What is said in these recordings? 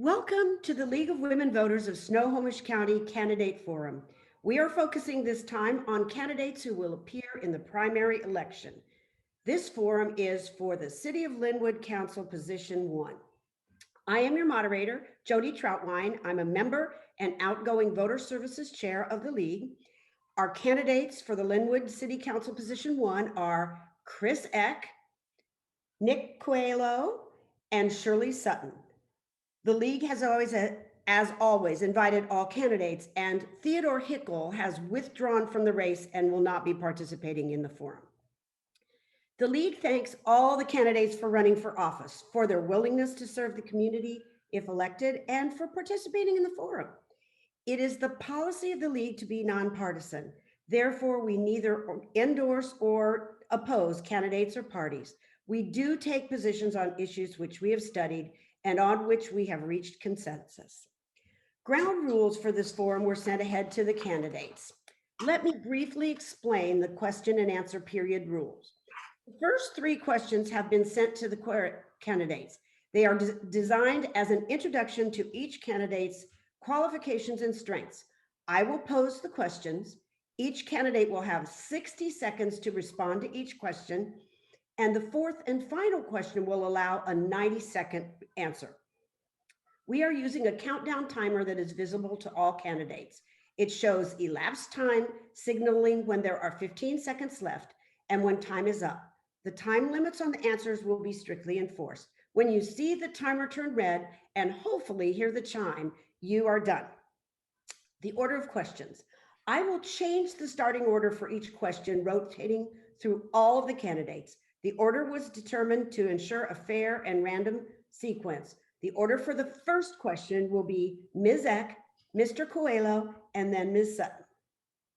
Welcome to the League of Women Voters of Snohomish County Candidate Forum. We are focusing this time on candidates who will appear in the primary election. This forum is for the City of Lynnwood Council Position 1. I am your moderator, Jody Troutwine. I'm a member and outgoing Voter Services Chair of the League. Our candidates for the Lynnwood City Council Position 1 are Chris Eck, Nick Coelho, and Shirley Sutton. The League has as always, invited all candidates, and Theodore Hickel has withdrawn from the race and will not be participating in the forum. The League thanks all the candidates for running for office, for their willingness to serve the community if elected, and for participating in the forum. It is the policy of the League to be nonpartisan. Therefore, we neither endorse or oppose candidates or parties. We do take positions on issues which we have studied and on which we have reached consensus. Ground rules for this forum were sent ahead to the candidates. Let me briefly explain the question and answer period rules. The first 3 questions have been sent to the candidates. They are designed as an introduction to each candidate's qualifications and strengths. I will pose the questions. Each candidate will have 60 seconds to respond to each question. And the 4th and final question will allow a 90-second answer. We are using a countdown timer that is visible to all candidates. It shows elapsed time, signaling when there are 15 seconds left and when time is up. The time limits on the answers will be strictly enforced. When you see the timer turn red and hopefully hear the chime, you are done. The order of questions. I will change the starting order for each question, rotating through all of the candidates. The order was determined to ensure a fair and random sequence. The order for the first question will be Ms. Eck, Mr. Coelho, and then Ms. Sutton.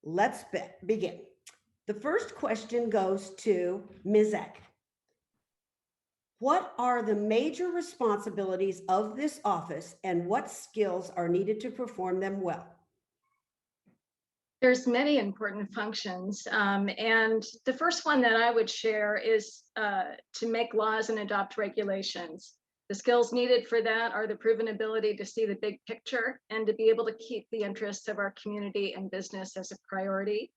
Let's begin. The first question goes to Ms. Eck. What are the major responsibilities of this office and what skills are needed to perform them well? There's many important functions, and the first one that I would share is to make laws and adopt regulations. The skills needed for that are the proven ability to see the big picture and to be able to keep the interests of our community and business as a priority.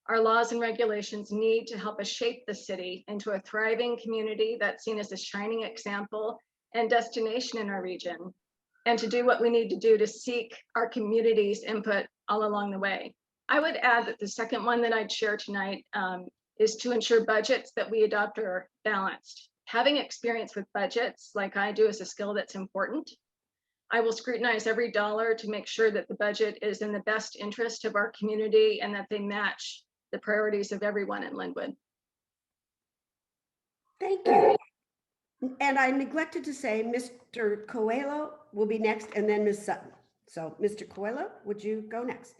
Our laws and regulations need to help us shape the city into a thriving community that's seen as a shining example and destination in our region, and to do what we need to do to seek our community's input all along the way. I would add that the second one that I'd share tonight is to ensure budgets that we adopt are balanced. Having experience with budgets, like I do, is a skill that's important. I will scrutinize every dollar to make sure that the budget is in the best interest of our community and that they match the priorities of everyone in Lynnwood. Thank you. And I neglected to say Mr. Coelho will be next and then Ms. Sutton. So Mr. Coelho, would you go next?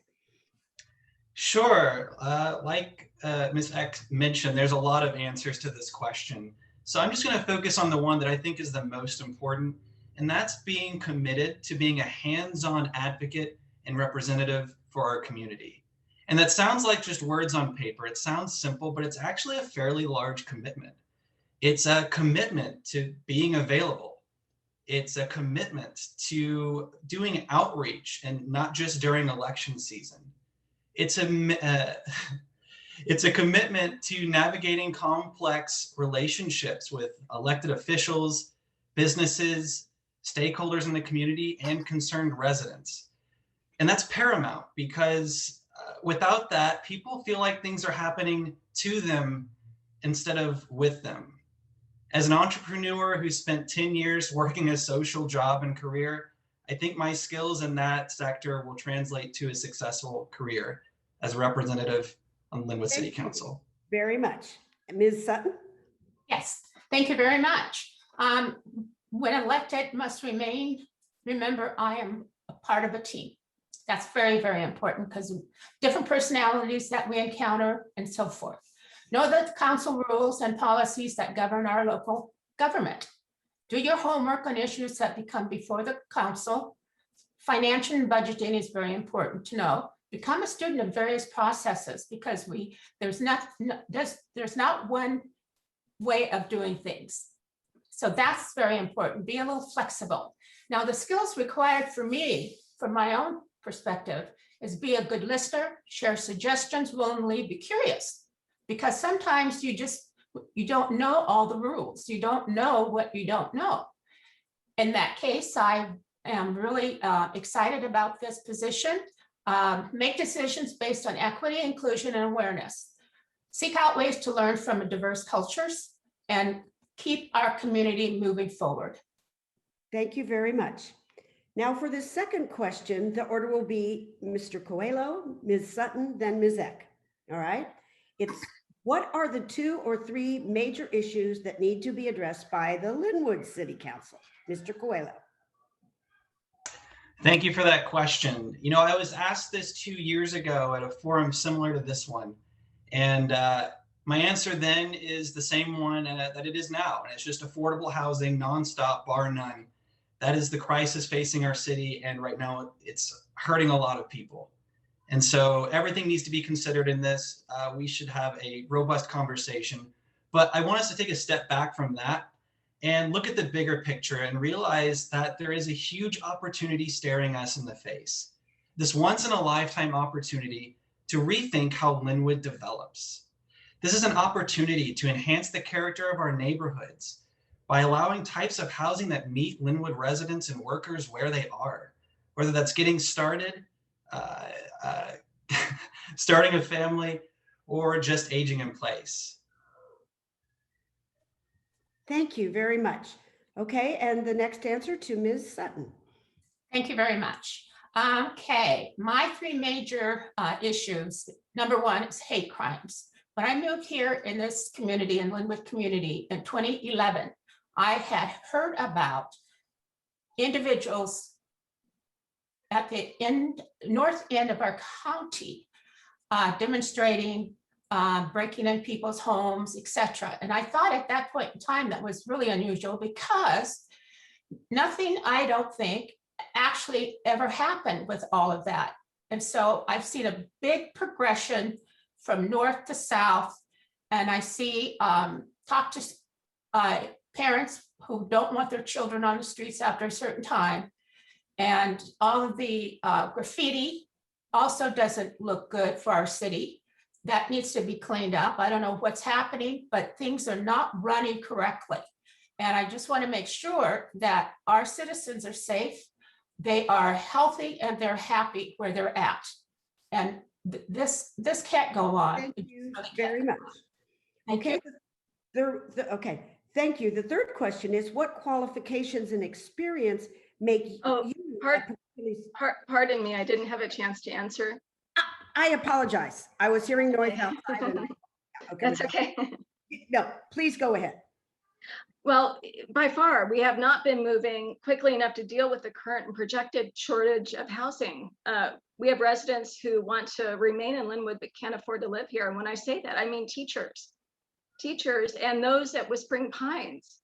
Sure. Like Ms. Eck mentioned, there's a lot of answers to this question. So I'm just going to focus on the one that I think is the most important, and that's being committed to being a hands-on advocate and representative for our community. And that sounds like just words on paper. It sounds simple, but it's actually a fairly large commitment. It's a commitment to being available. It's a commitment to doing outreach and not just during election season. It's a commitment to navigating complex relationships with elected officials, businesses, stakeholders in the community, and concerned residents. And that's paramount because without that, people feel like things are happening to them instead of with them. As an entrepreneur who spent 10 years working a social job and career, I think my skills in that sector will translate to a successful career as a representative on Lynnwood City Council. Very much. Ms. Sutton? Yes, thank you very much. When elected, must remember I am a part of a team. That's very, very important because of different personalities that we encounter and so forth. Know the council rules and policies that govern our local government. Do your homework on issues that become before the council. Financial and budgeting is very important to know. Become a student of various processes because there's not one way of doing things. So that's very important. Be a little flexible. Now, the skills required for me, from my own perspective, is be a good listener, share suggestions willingly, be curious. Because sometimes you don't know all the rules. You don't know what you don't know. In that case, I am really excited about this position. Make decisions based on equity, inclusion, and awareness. Seek out ways to learn from diverse cultures and keep our community moving forward. Thank you very much. Now for the second question, the order will be Mr. Coelho, Ms. Sutton, then Ms. Eck. All right. It's what are the 2 or 3 major issues that need to be addressed by the Lynnwood City Council? Mr. Coelho. Thank you for that question. You know, I was asked this 2 years ago at a forum similar to this one. And my answer then is the same one that it is now. And it's just affordable housing, nonstop, bar none. That is the crisis facing our city. And right now it's hurting a lot of people. And so everything needs to be considered in this. We should have a robust conversation. But I want us to take a step back from that and look at the bigger picture and realize that there is a huge opportunity staring us in the face. This once in a lifetime opportunity to rethink how Lynnwood develops. This is an opportunity to enhance the character of our neighborhoods by allowing types of housing that meet Lynnwood residents and workers where they are, whether that's getting started, starting a family, or just aging in place. Thank you very much. Okay, and the next answer to Ms. Sutton. Thank you very much. Okay, my 3 major issues. Number 1 is hate crimes. When I moved here in this community, in Lynnwood community in 2011, I had heard about individuals at the north end of our county demonstrating, breaking in people's homes, etc. And I thought at that point in time that was really unusual because nothing, I don't think, actually ever happened with all of that. And so I've seen a big progression from north to south, and I see talk to parents who don't want their children on the streets after a certain time. And all of the graffiti also doesn't look good for our city. That needs to be cleaned up. I don't know what's happening, but things are not running correctly. And I just want to make sure that our citizens are safe, they are healthy, and they're happy where they're at. And this can't go on. Thank you very much. Thank Okay. you. Okay, thank you. The third question is what qualifications and experience make Oh, you Pardon me, I didn't have a chance to answer. I apologize. I was hearing noise outside. Okay. That's okay. No, please go ahead. Well, by far, we have not been moving quickly enough to deal with the current and projected shortage of housing. We have residents who want to remain in Lynnwood but can't afford to live here. And when I say that, I mean teachers and those at Whispering Pines.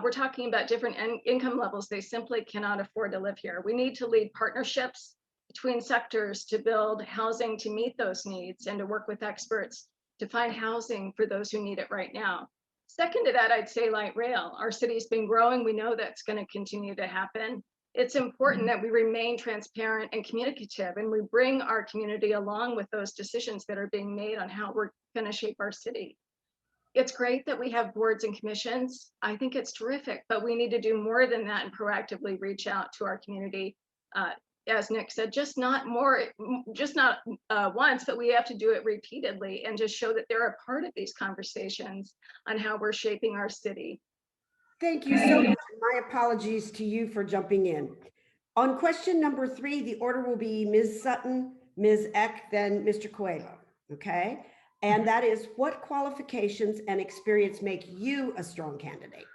We're talking about different income levels. They simply cannot afford to live here. We need to lead partnerships between sectors to build housing to meet those needs and to work with experts to find housing for those who need it right now. Second to that, I'd say light rail. Our city's been growing. We know that's going to continue to happen. It's important that we remain transparent and communicative, and we bring our community along with those decisions that are being made on how we're going to shape our city. It's great that we have boards and commissions. I think it's terrific, but we need to do more than that and proactively reach out to our community. As Nick said, just not once, but we have to do it repeatedly and just show that they're a part of these conversations on how we're shaping our city. Thank you so much. My apologies to you for jumping in. On question number 3, the order will be Ms. Sutton, Ms. Eck, then Mr. Coelho. Okay. And that is what qualifications and experience make you a strong candidate?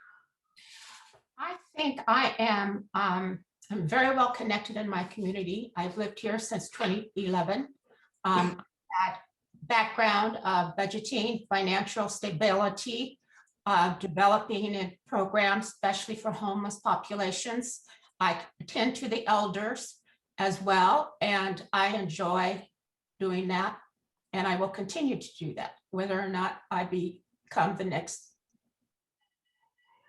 I think I am I'm very well connected in my community. I've lived here since 2011. Had background of budgeting, financial stability, developing in programs, especially for homeless populations. I attend to the elders as well, and I enjoy doing that. And I will continue to do that, whether or not I become the next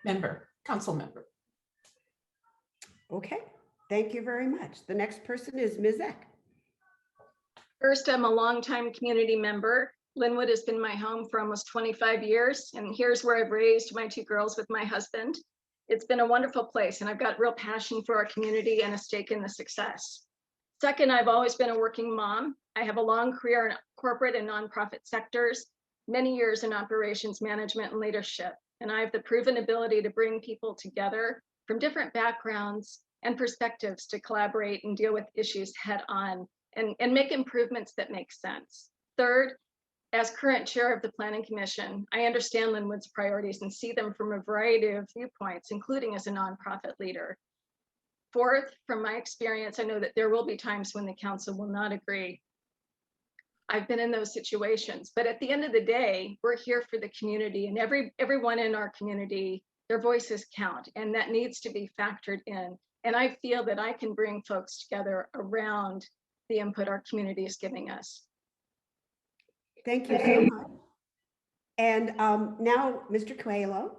member council member. Okay, thank you very much. The next person is Ms. Eck. First, I'm a longtime community member. Lynnwood has been my home for almost 25 years, and here's where I've raised my 2 girls with my husband. It's been a wonderful place, and I've got real passion for our community and a stake in the success. Second, I've always been a working mom. I have a long career in corporate and nonprofit sectors, many years in operations management and leadership, and I have the proven ability to bring people together from different backgrounds and perspectives to collaborate and deal with issues head on and make improvements that make sense. Third, as current chair of the Planning Commission, I understand Lynnwood's priorities and see them from a variety of viewpoints, including as a nonprofit leader. Fourth, from my experience, I know that there will be times when the council will not agree. I've been in those situations, but at the end of the day, we're here for the community, and everyone in our community, their voices count, and that needs to be factored in. And I feel that I can bring folks together around the input our community is giving us. Thank you so much. And now, Mr. Coelho.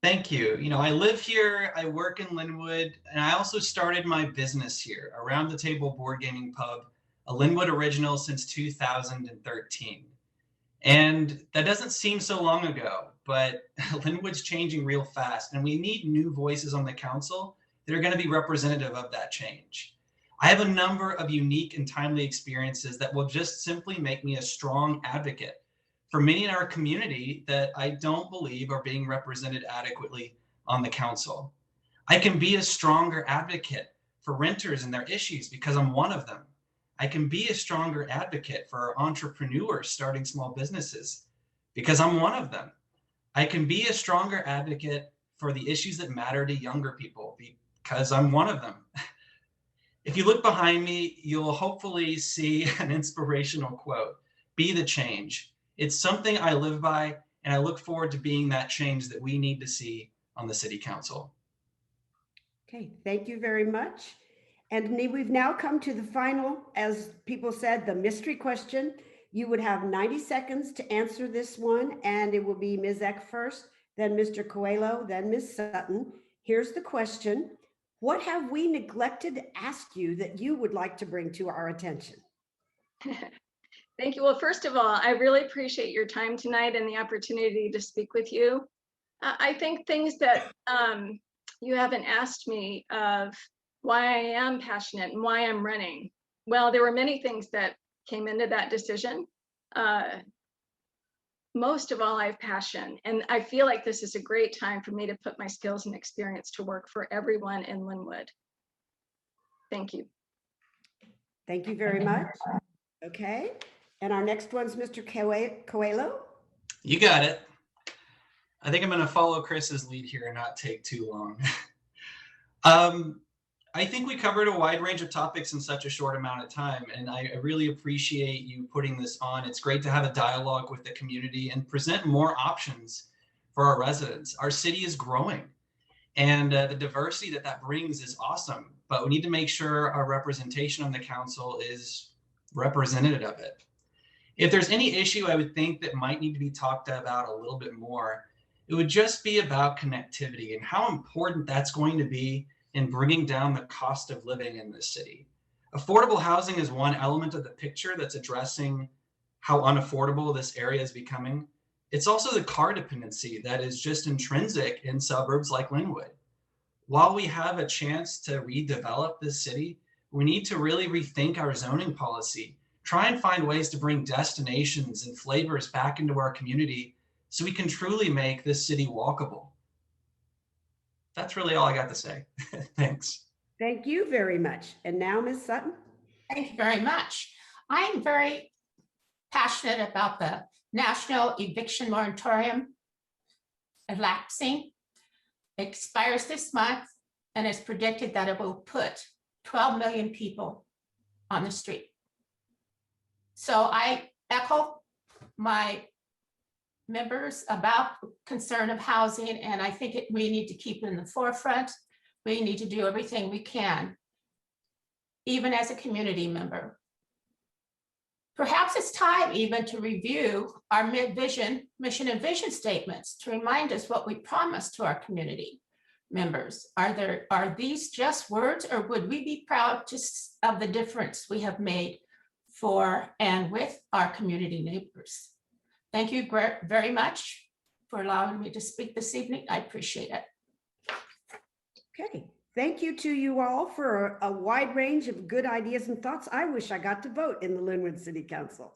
Thank you. You know, I live here, I work in Lynnwood, and I also started my business here, Around the Table Board Gaming Pub, a Lynnwood original since 2013. And that doesn't seem so long ago, but Lynnwood's changing real fast, and we need new voices on the council that are going to be representative of that change. I have a number of unique and timely experiences that will just simply make me a strong advocate for many in our community that I don't believe are being represented adequately on the council. I can be a stronger advocate for renters and their issues because I'm one of them. I can be a stronger advocate for entrepreneurs starting small businesses because I'm one of them. I can be a stronger advocate for the issues that matter to younger people because I'm one of them. If you look behind me, you'll hopefully see an inspirational quote, "Be the change." It's something I live by, and I look forward to being that change that we need to see on the city council. Okay, thank you very much. And we've now come to the final, as people said, the mystery question. You would have 90 seconds to answer this one, and it will be Ms. Eck first, then Mr. Coelho, then Ms. Sutton. Here's the question. What have we neglected to ask you that you would like to bring to our attention? Thank you. Well, first of all, I really appreciate your time tonight and the opportunity to speak with you. I think things that you haven't asked me of why I am passionate and why I'm running. Well, there were many things that came into that decision. Most of all, I have passion, and I feel like this is a great time for me to put my skills and experience to work for everyone in Lynnwood. Thank you. Thank you very much. Okay, and our next one's Mr. Coelho. You got it. I think I'm going to follow Chris's lead here and not take too long. I think we covered a wide range of topics in such a short amount of time, and I really appreciate you putting this on. It's great to have a dialogue with the community and present more options for our residents. Our city is growing, and the diversity that brings is awesome, but we need to make sure our representation on the council is representative of it. If there's any issue I would think that might need to be talked about a little bit more, it would just be about connectivity and how important that's going to be in bringing down the cost of living in this city. Affordable housing is one element of the picture that's addressing how unaffordable this area is becoming. It's also the car dependency that is just intrinsic in suburbs like Lynnwood. While we have a chance to redevelop this city, we need to really rethink our zoning policy, try and find ways to bring destinations and flavors back into our community so we can truly make this city walkable. That's really all I got to say. Thanks. Thank you very much. And now, Ms. Sutton. Thank you very much. I am very passionate about the National Eviction Moratorium elapsing. It expires this month, and it's predicted that it will put 12 million people on the street. So I echo my members about concern of housing, and I think we need to keep it in the forefront. We need to do everything we can, even as a community member, Perhaps it's time even to review our mission and vision statements to remind us what we promised to our community members. Are these just words, or would we be proud of the difference we have made for and with our community neighbors? Thank you very much for allowing me to speak this evening. I appreciate it. Okay, thank you to you all for a wide range of good ideas and thoughts. I wish I got to vote in the Lynnwood City Council.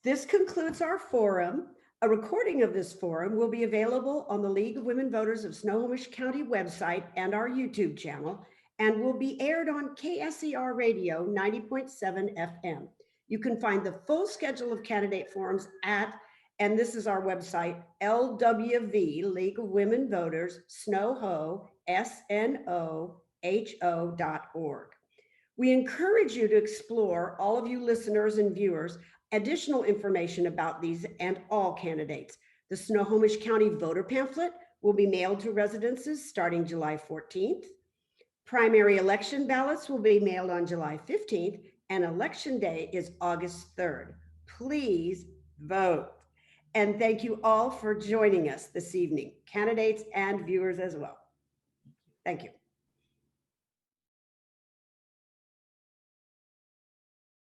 This concludes our forum. A recording of this forum will be available on the League of Women Voters of Snohomish County website and our YouTube channel, and will be aired on KSER Radio 90.7 FM. You can find the full schedule of candidate forums at, and this is our website, LWV, League of Women Voters, SNOHO, SNOHO.org. We encourage you to explore, all of you listeners and viewers, additional information about these and all candidates. The Snohomish County voter pamphlet will be mailed to residences starting July 14th. Primary election ballots will be mailed on July 15th, and election day is August 3rd. Please vote. And thank you all for joining us this evening, candidates and viewers as well. Thank you.